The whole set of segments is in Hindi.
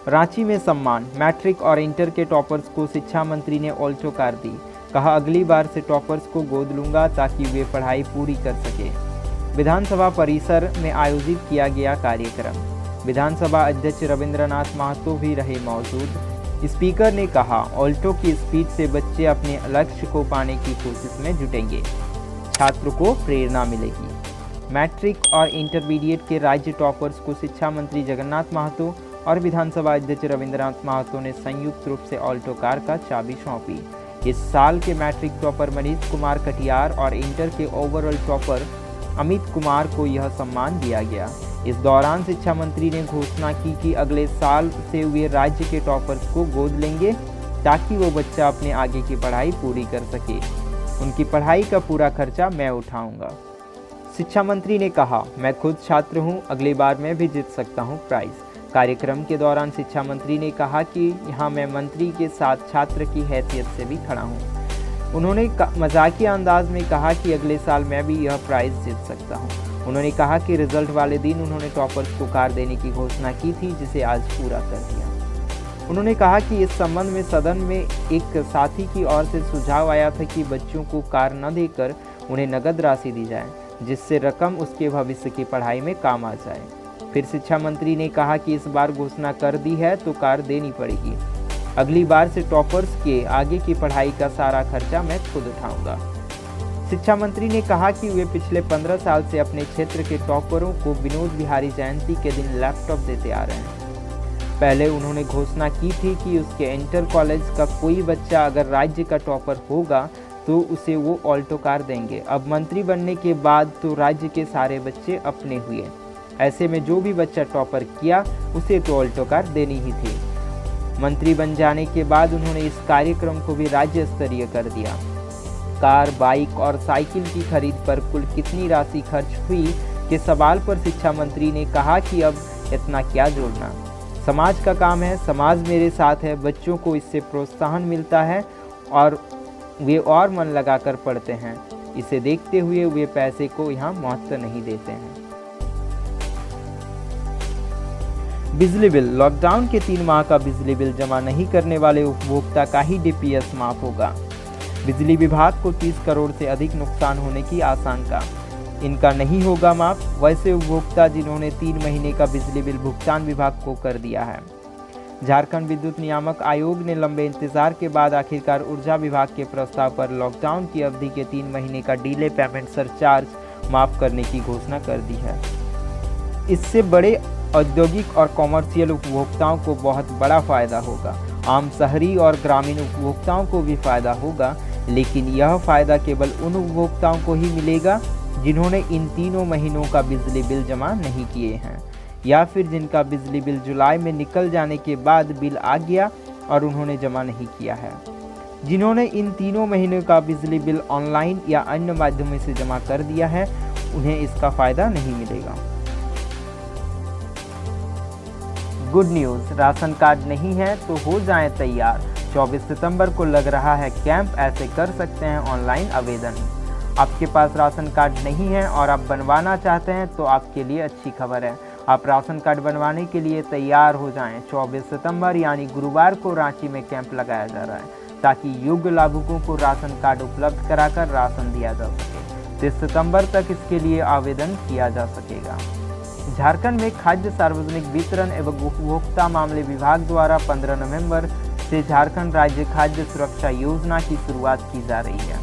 रांची में सम्मान, मैट्रिक और इंटर के टॉपर्स को शिक्षा मंत्री ने ऑल्टो कार दी। कहा, अगली बार से टॉपर्स को गोद लूंगा ताकि वे पढ़ाई पूरी कर सके। विधानसभा परिसर में आयोजित किया गया कार्यक्रम। विधानसभा अध्यक्ष रविंद्रनाथ महतो भी रहे मौजूद। स्पीकर ने कहा, ऑल्टो की स्पीड से बच्चे अपने लक्ष्य को पाने की कोशिश में जुटेंगे, छात्र को प्रेरणा मिलेगी। मैट्रिक और इंटरमीडिएट के राज्य टॉपर्स को शिक्षा मंत्री जगन्नाथ महतो और विधानसभा अध्यक्ष रविंद्रनाथ महतो ने संयुक्त रूप से ऑल्टो कार का चाबी सौंपी। इस साल के मैट्रिक टॉपर मनीष कुमार कटियार और इंटर के ओवरऑल टॉपर अमित कुमार को यह सम्मान दिया गया। इस दौरान शिक्षा मंत्री ने घोषणा की कि अगले साल से वे राज्य के टॉपर्स को गोद लेंगे ताकि वो बच्चा अपने आगे की पढ़ाई पूरी कर सके। उनकी पढ़ाई का पूरा खर्चा मैं उठाऊंगा। शिक्षा मंत्री ने कहा, मैं खुद छात्र हूं, अगली बार मैं भी जीत सकता हूं प्राइज। कार्यक्रम के दौरान शिक्षा मंत्री ने कहा कि यहाँ मैं मंत्री के साथ छात्र की हैसियत से भी खड़ा हूँ। उन्होंने मजाकिया अंदाज में कहा कि अगले साल मैं भी यह प्राइज जीत सकता हूँ। उन्होंने कहा कि रिजल्ट वाले दिन उन्होंने टॉपर्स को कार देने की घोषणा की थी, जिसे आज पूरा कर दिया। उन्होंने कहा कि इस संबंध में सदन में एक साथी की ओर से सुझाव आया था कि बच्चों को कार न देकर उन्हें नगद राशि दी जाए, जिससे रकम उसके भविष्य की पढ़ाई में काम आ जाए। फिर शिक्षा मंत्री ने कहा कि इस बार घोषणा कर दी है तो कार देनी पड़ेगी। अगली बार से टॉपर्स के आगे की पढ़ाई का सारा खर्चा मैं खुद उठाऊंगा। शिक्षा मंत्री ने कहा कि वे पिछले 15 साल से अपने क्षेत्र के टॉपरों को विनोद बिहारी जयंती के दिन लैपटॉप देते आ रहे हैं। पहले उन्होंने घोषणा की थी कि उसके इंटर कॉलेज का कोई बच्चा अगर राज्य का टॉपर होगा तो उसे वो ऑल्टो कार देंगे। अब मंत्री बनने के बाद तो राज्य के सारे बच्चे अपने हुए। ऐसे में जो भी बच्चा टॉपर किया उसे तो ऑल्टो कार देनी ही थी। मंत्री बन जाने के बाद उन्होंने इस कार्यक्रम को भी राज्य स्तरीय कर दिया। कार, बाइक और साइकिल की खरीद पर कुल कितनी राशि खर्च हुई के सवाल पर शिक्षा मंत्री ने कहा कि अब इतना क्या जोड़ना, समाज का काम है, समाज मेरे साथ है, बच्चों को इससे प्रोत्साहन मिलता है और वे और मन लगाकर पढ़ते हैं। इसे देखते हुए वे पैसे को यहाँ महत्व नहीं देते हैं। बिजली बिल, लॉकडाउन के 3 माह का बिजली बिल जमा नहीं करने वाले उपभोक्ता का ही डीपीएस माफ होगा। बिजली विभाग को 30 करोड़ से अधिक नुकसान होने की आशंका, इनका नहीं होगा माफ। वैसे उपभोक्ता जिन्होंने 3 महीने का बिजली बिल भुगतान विभाग को कर दिया है। झारखंड विद्युत नियामक आयोग ने लंबे इंतजार के बाद आखिरकार ऊर्जा विभाग के प्रस्ताव पर लॉकडाउन की अवधि के 3 महीने का डिले पेमेंट सरचार्ज माफ करने की घोषणा कर दी है। इससे बड़े औद्योगिक और कॉमर्शियल उपभोक्ताओं को बहुत बड़ा फायदा होगा। आम शहरी और ग्रामीण उपभोक्ताओं को भी फायदा होगा, लेकिन यह फायदा केवल उन उपभोक्ताओं को ही मिलेगा जिन्होंने इन 3 महीनों का बिजली बिल जमा नहीं किए हैं, या फिर जिनका बिजली बिल जुलाई में निकल जाने के बाद बिल आ गया और उन्होंने जमा नहीं किया है। जिन्होंने इन 3 महीनों का बिजली बिल ऑनलाइन या अन्य माध्यमों से जमा कर दिया है, उन्हें इसका फायदा नहीं मिलेगा। गुड न्यूज़, राशन कार्ड नहीं है तो हो जाएं तैयार। 24 सितंबर को लग रहा है कैंप, ऐसे कर सकते हैं ऑनलाइन आवेदन। आपके पास राशन कार्ड नहीं है और आप बनवाना चाहते हैं तो आपके लिए अच्छी खबर है। आप राशन कार्ड बनवाने के लिए तैयार हो जाएं। 24 सितंबर यानी गुरुवार को रांची में कैंप लगाया जा रहा है ताकि योग्य लाभुकों को राशन कार्ड उपलब्ध कराकर राशन दिया जा सके। 30 सितंबर तक इसके लिए आवेदन किया जा सकेगा। झारखंड में खाद्य सार्वजनिक वितरण एवं उपभोक्ता मामले विभाग द्वारा 15 नवंबर से झारखंड राज्य खाद्य सुरक्षा योजना की शुरुआत की जा रही है।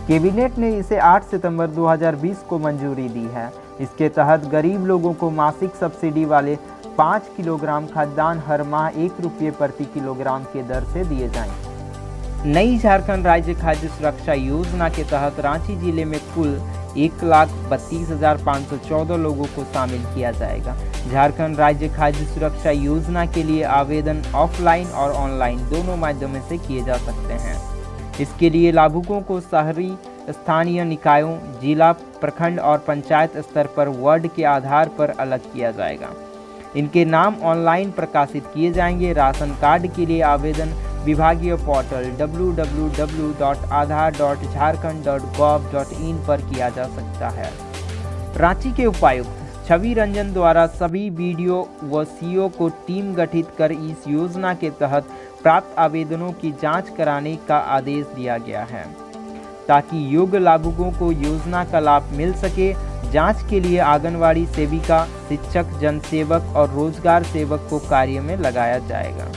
कैबिनेट ने इसे 8 सितंबर 2020 को मंजूरी दी है। इसके तहत गरीब लोगों को मासिक सब्सिडी वाले 5 किलोग्राम खाद्यान्न हर माह 1 रुपये प्रति किलोग्राम के दर से दिए जाएं। नई झारखंड राज्य खाद्य सुरक्षा योजना के तहत रांची जिले में कुल 1,32,514 लोगों को शामिल किया जाएगा। झारखंड राज्य खाद्य सुरक्षा योजना के लिए आवेदन ऑफलाइन और ऑनलाइन दोनों माध्यमों से किए जा सकते हैं। इसके लिए लाभुकों को शहरी स्थानीय निकायों, जिला, प्रखंड और पंचायत स्तर पर वार्ड के आधार पर अलग किया जाएगा। इनके नाम ऑनलाइन प्रकाशित किए जाएंगे। राशन कार्ड के लिए आवेदन विभागीय पोर्टल www.aadhar.jharkhand.gov.in पर किया जा सकता है। रांची के उपायुक्त छवि रंजन द्वारा सभी वीडियो व सीओ को टीम गठित कर इस योजना के तहत प्राप्त आवेदनों की जांच कराने का आदेश दिया गया है ताकि योग्य लाभुकों को योजना का लाभ मिल सके। जांच के लिए आंगनवाड़ी सेविका, शिक्षक, जनसेवक और रोजगार सेवक को कार्य में लगाया जाएगा।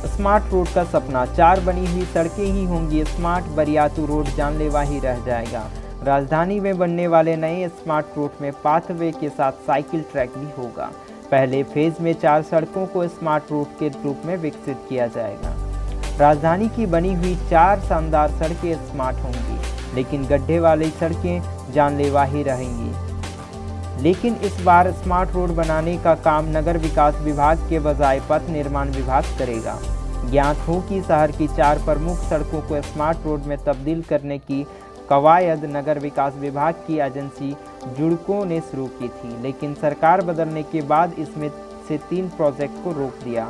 स्मार्ट रोड का सपना, 4 बनी हुई सड़कें ही होंगी स्मार्ट, बरियातू रोड जानलेवा ही रह जाएगा। राजधानी में बनने वाले नए स्मार्ट रोड में पाथवे के साथ साइकिल ट्रैक भी होगा। पहले फेज में 4 सड़कों को स्मार्ट रोड के रूप में विकसित किया जाएगा। राजधानी की बनी हुई 4 शानदार सड़कें स्मार्ट होंगी, लेकिन गड्ढे वाली सड़कें जानलेवा ही रहेंगी। लेकिन इस बार स्मार्ट रोड बनाने का काम नगर विकास विभाग के बजाय पथ निर्माण विभाग करेगा। ज्ञात हो कि शहर की 4 प्रमुख सड़कों को स्मार्ट रोड में तब्दील करने की कवायद नगर विकास विभाग की एजेंसी जुड़को ने शुरू की थी, लेकिन सरकार बदलने के बाद इसमें से 3 प्रोजेक्ट को रोक दिया।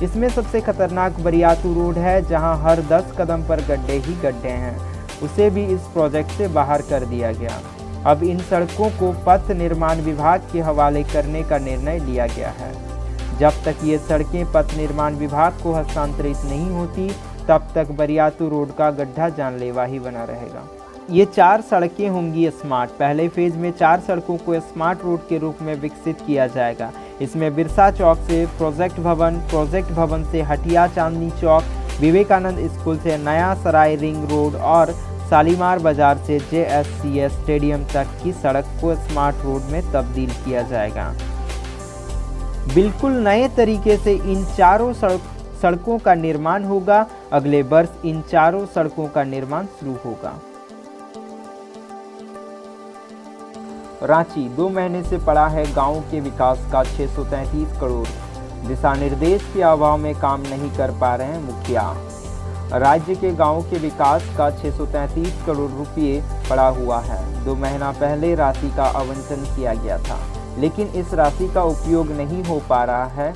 इसमें सबसे खतरनाक बरियातू रोड है, जहां हर 10 कदम पर गड्ढे ही गड्ढे हैं। उसे भी इस प्रोजेक्ट से बाहर कर दिया गया। अब इन सड़कों को पथ निर्माण विभाग के हवाले करने का निर्णय लिया गया है। जब तक ये सड़कें पथ निर्माण विभाग को हस्तांतरित नहीं होती, तब तक बरियातू रोड का गड्ढा जानलेवा ही बना रहेगा। ये 4 सड़कें होंगी स्मार्ट। पहले फेज में 4 सड़कों को स्मार्ट रोड के रूप में विकसित किया जाएगा। इसमें बिरसा चौक से प्रोजेक्ट भवन से हटिया चांदनी चौक, विवेकानंद स्कूल से नया सराय रिंग रोड और शालीमार बाजार से JSCS स्टेडियम तक की सड़क को स्मार्ट रोड में तब्दील किया जाएगा। बिल्कुल नए तरीके से इन चारों सड़कों का निर्माण होगा। अगले वर्ष इन चारों सड़कों का निर्माण शुरू होगा। रांची 2 महीने से पड़ा है गांव के विकास का 633 करोड़। दिशा निर्देश के अभाव में काम नहीं कर पा रहे हैं मुखिया। राज्य के गांव के विकास का 633 करोड़ रुपये पड़ा हुआ है। 2 महीना पहले राशि का आवंटन किया गया था, लेकिन इस राशि का उपयोग नहीं हो पा रहा है।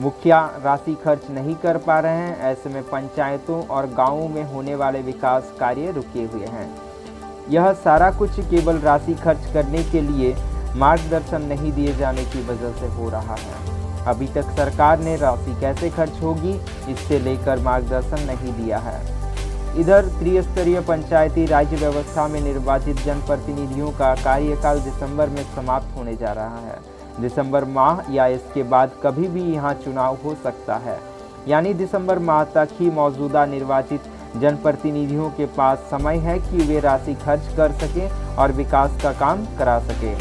मुखिया राशि खर्च नहीं कर पा रहे हैं। ऐसे में पंचायतों और गांवों में होने वाले विकास कार्य रुके हुए हैं। यह सारा कुछ केवल राशि खर्च करने के लिए मार्गदर्शन नहीं दिए जाने की वजह से हो रहा है। अभी तक सरकार ने राशि कैसे खर्च होगी इससे लेकर मार्गदर्शन नहीं दिया है। इधर त्रिस्तरीय पंचायती राज्य व्यवस्था में निर्वाचित जनप्रतिनिधियों का कार्यकाल दिसंबर में समाप्त होने जा रहा है। दिसंबर माह या इसके बाद कभी भी यहाँ चुनाव हो सकता है, यानी दिसंबर माह तक ही मौजूदा निर्वाचित जनप्रतिनिधियों के पास समय है कि वे राशि खर्च कर सकें और विकास का काम करा सकें।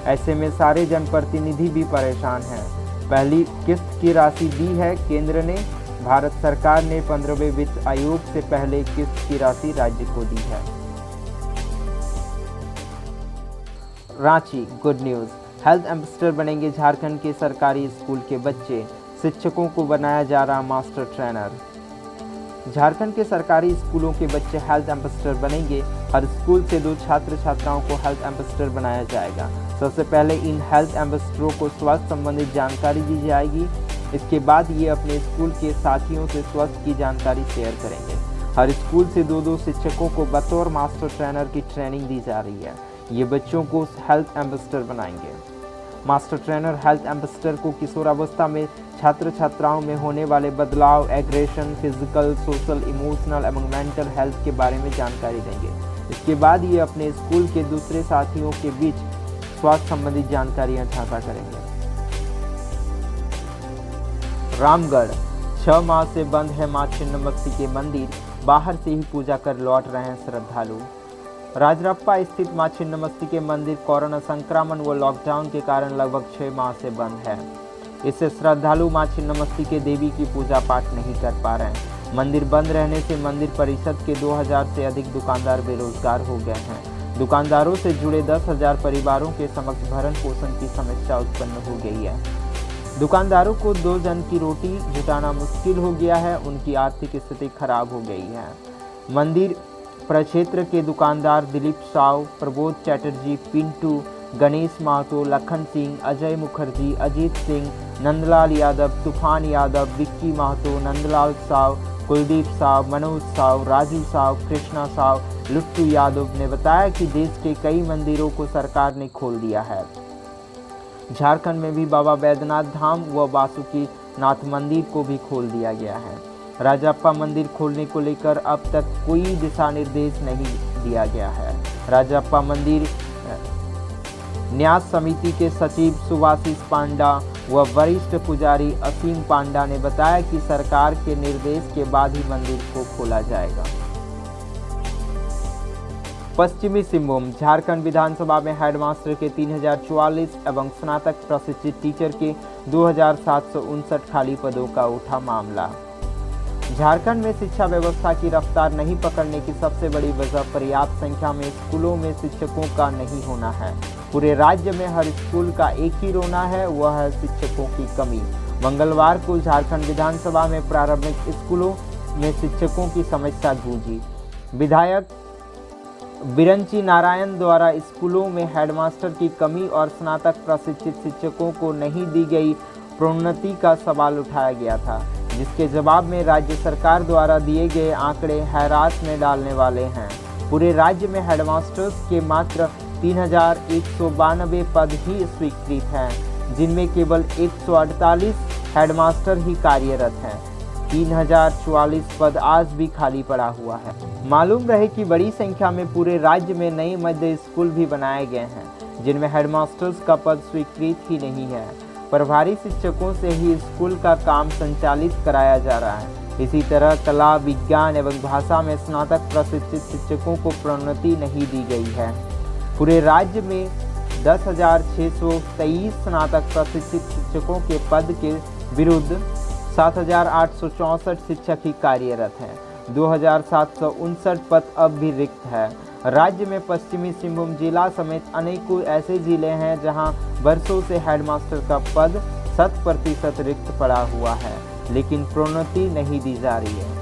ऐसे में सारे जनप्रतिनिधि भी परेशान हैं। पहली किस्त की राशि दी है केंद्र ने। भारत सरकार ने 15वें वित्त आयोग से पहले किस्त की राशि राज्य को दी है। Ranchi good news, health ambassador बनेंगे झारखंड के सरकारी स्कूल के बच्चे। शिक्षकों को बनाया जा रहा मास्टर ट्रेनर। झारखंड के सरकारी स्कूलों के बच्चे हेल्थ एम्बेसडर बनेंगे। हर स्कूल से 2 छात्र छात्राओं को हेल्थ एम्बेसडर बनाया जाएगा। सबसे पहले इन हेल्थ एम्बेसडरों को स्वास्थ्य संबंधित जानकारी दी जाएगी। इसके बाद ये अपने स्कूल के साथियों से स्वास्थ्य की जानकारी शेयर करेंगे। हर स्कूल से 2-2 शिक्षकों को बतौर मास्टर ट्रेनर की ट्रेनिंग दी जा रही है। ये बच्चों को हेल्थ एम्बेसडर बनाएंगे। मास्टर ट्रेनर हेल्थ एम्बेसडर को किशोरावस्था में छात्र छात्राओं में होने वाले बदलाव, एग्रेशन, फिजिकल, सोशल, इमोशनल एवं मेंटल हेल्थ के बारे में जानकारी देंगे। इसके बाद ये अपने स्कूल के दूसरे साथियों के बीच स्वास्थ्य संबंधित जानकारियां साझा करेंगे। रामगढ़ 6 माह से बंद है मां छिन्नमस्ती के मंदिर। बाहर से ही पूजा कर लौट रहे हैं श्रद्धालु। राजरप्पा स्थित मां छिन्नमस्ती के मंदिर कोरोना संक्रमण व लॉकडाउन के कारण लगभग 6 माह से बंद है। इससे श्रद्धालु मां छिन्नमस्ती के देवी की पूजा पाठ नहीं कर पा रहे हैं। मंदिर बंद रहने से मंदिर परिषद के 2000 से अधिक दुकानदार बेरोजगार हो गए हैं। दुकानदारों से जुड़े 10,000 परिवारों के समक्ष भरण पोषण की समस्या उत्पन्न हो गई है। दुकानदारों को 2 जन की रोटी जुटाना मुश्किल हो गया है। उनकी आर्थिक स्थिति खराब हो गई है। मंदिर प्रक्षेत्र के दुकानदार दिलीप साव, प्रबोध चैटर्जी, पिंटू, गणेश महतो, लखन सिंह, अजय मुखर्जी, अजीत सिंह, नंदलाल यादव, तूफान यादव, विक्की महतो, नंदलाल साव, कुलदीप साव, मनोज साव, राजू साव, कृष्णा साव, लुट्टू यादव ने बताया कि देश के कई मंदिरों को सरकार ने खोल दिया है। झारखंड में भी बाबा बैद्यनाथ धाम व बासुकी नाथ मंदिर को भी खोल दिया गया है। राजप्पा मंदिर खोलने को लेकर अब तक कोई दिशा निर्देश नहीं दिया गया है। राजप्पा मंदिर न्यास समिति के सचिव सुभाषिष पांडा व वरिष्ठ पुजारी असीम पांडा ने बताया कि सरकार के निर्देश के बाद ही मंदिर को खोला जाएगा। पश्चिमी सिंहभूम झारखंड विधानसभा में हेडमास्टर के 3044 एवं स्नातक प्रशिक्षित टीचर के 2759 खाली पदों का उठा मामला। झारखंड में शिक्षा व्यवस्था की रफ्तार नहीं पकड़ने की सबसे बड़ी वजह पर्याप्त संख्या में स्कूलों में शिक्षकों का नहीं होना है। पूरे राज्य में हर स्कूल का एक ही रोना है, वह है शिक्षकों की कमी। मंगलवार को झारखंड विधानसभा में प्रारंभिक स्कूलों में शिक्षकों की समस्या गूंजी। विधायक बिरंची नारायण द्वारा स्कूलों में हेडमास्टर की कमी और स्नातक प्रशिक्षित शिक्षकों को नहीं दी गई प्रोन्नति का सवाल उठाया गया था, जिसके जवाब में राज्य सरकार द्वारा दिए गए आंकड़े हैरात में डालने वाले हैं। पूरे राज्य में हेडमास्टर्स के मात्र 3192 पद ही स्वीकृत हैं, जिनमें केवल 148 हेडमास्टर ही कार्यरत हैं। 3044 पद आज भी खाली पड़ा हुआ है। मालूम रहे कि बड़ी संख्या में पूरे राज्य में नए मध्य स्कूल भी बनाए गए हैं, जिनमें हेडमास्टर्स का पद स्वीकृत ही नहीं है। प्रभारी शिक्षकों से ही स्कूल का काम संचालित कराया जा रहा है। इसी तरह कला, विज्ञान एवं भाषा में स्नातक प्रशिक्षित शिक्षकों को प्रोन्नति नहीं दी गई है। पूरे राज्य में 10,623 स्नातक प्रशिक्षित शिक्षकों के पद के विरुद्ध 7,864 शिक्षक ही कार्यरत हैं। 2,759 पद अब भी रिक्त है। राज्य में पश्चिमी सिंहभूम जिला समेत अनेकों ऐसे जिले हैं जहां वर्षों से हेडमास्टर का पद 100% रिक्त पड़ा हुआ है, लेकिन प्रोन्नति नहीं दी जा रही है।